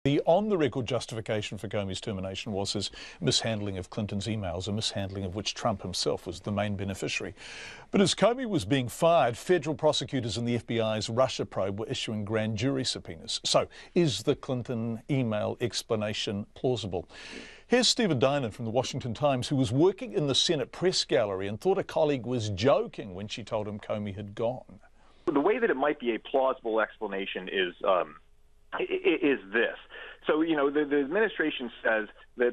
The on-the-record justification for Comey's termination was his mishandling of Clinton's emails, a mishandling of which Trump himself was the main beneficiary. But as Comey was being fired, federal prosecutors in the FBI's Russia probe were issuing grand jury subpoenas. So, is the Clinton email explanation plausible? Here's Stephen Dinan from the Washington Times, who was working in the Senate press gallery and thought a colleague was joking when she told him Comey had gone. The way that it might be a plausible explanation is this. So, the administration says that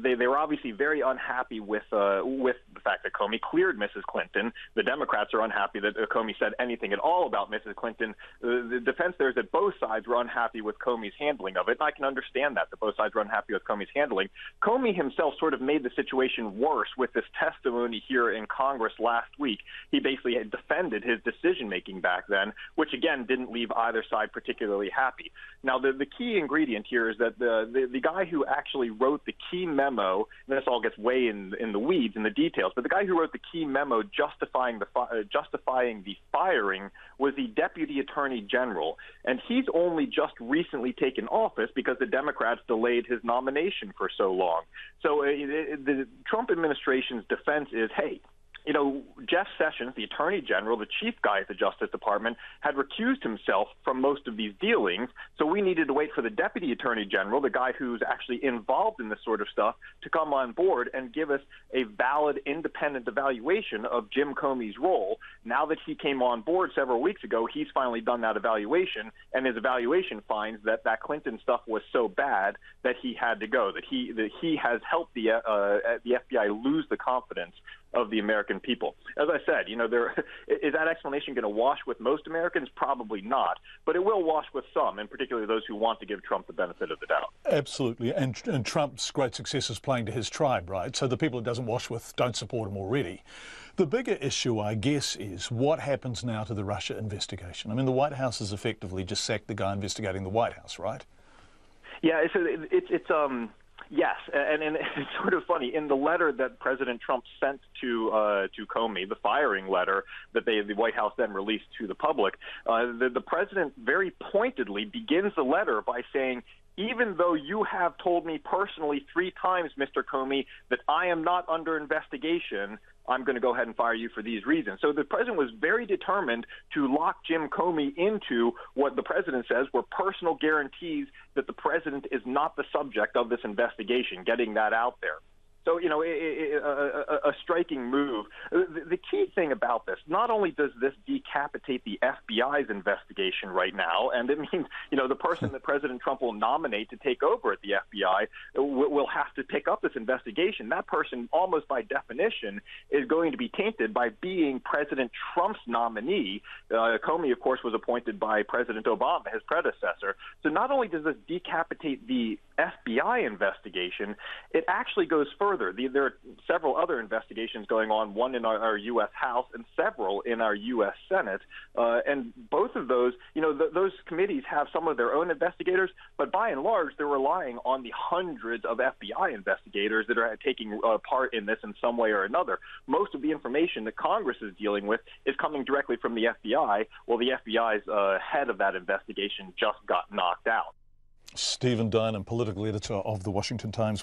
they were obviously very unhappy with the fact that Comey cleared Mrs. Clinton. The Democrats are unhappy that Comey said anything at all about Mrs. Clinton. The defense there is that both sides were unhappy with Comey's handling of it, and I can understand that both sides were unhappy with Comey's handling. Comey himself sort of made the situation worse with this testimony here in Congress last week. He basically had defended his decision-making back then, which, again, didn't leave either side particularly happy. Now, the key ingredient here is that the guy who actually wrote the key memo, and this all gets way in the weeds, in the details, but the guy who wrote the key memo justifying the firing was the Deputy Attorney General, and he's only just recently taken office because the Democrats delayed his nomination for so long. So the Trump administration's defense is, hey, Jeff Sessions, the Attorney General, the chief guy at the Justice Department, had recused himself from most of these dealings, so we needed to wait for the Deputy Attorney General, the guy who's actually involved in this sort of stuff, to come on board and give us a valid, independent evaluation of Jim Comey's role. Now that he came on board several weeks ago, he's finally done that evaluation, and his evaluation finds that Clinton stuff was so bad that he had to go, that he has helped the FBI lose the confidence of the American people. As I said, is that explanation going to wash with most Americans? Probably not, but it will wash with some, and particularly those who want to give Trump the benefit of the doubt. Absolutely, and Trump's great success is playing to his tribe, right? So the people it doesn't wash with don't support him already. The bigger issue, I guess, is what happens now to the Russia investigation. I mean, the White House has effectively just sacked the guy investigating the White House, right? Yeah, yes, and it's sort of funny. In the letter that President Trump sent to Comey, the firing letter that the White House then released to the public, the president very pointedly begins the letter by saying, even though you have told me personally 3 times, Mr. Comey, that I am not under investigation, I'm going to go ahead and fire you for these reasons. So the president was very determined to lock Jim Comey into what the president says were personal guarantees that the president is not the subject of this investigation, getting that out there. So, a striking move. The key thing about this, not only does this decapitate the FBI's investigation right now, and it means, the person that President Trump will nominate to take over at the FBI will have to pick up this investigation. That person, almost by definition, is going to be tainted by being President Trump's nominee. Comey, of course, was appointed by President Obama, his predecessor. So not only does this decapitate the FBI investigation, it actually goes further. There are several other investigations going on, one in our U.S. House and several in our U.S. Senate. And both of those, those committees have some of their own investigators, but by and large, they're relying on the hundreds of FBI investigators that are taking part in this in some way or another. Most of the information that Congress is dealing with is coming directly from the FBI, while the FBI's head of that investigation just got knocked out. Stephen Dinan, political editor of the Washington Times.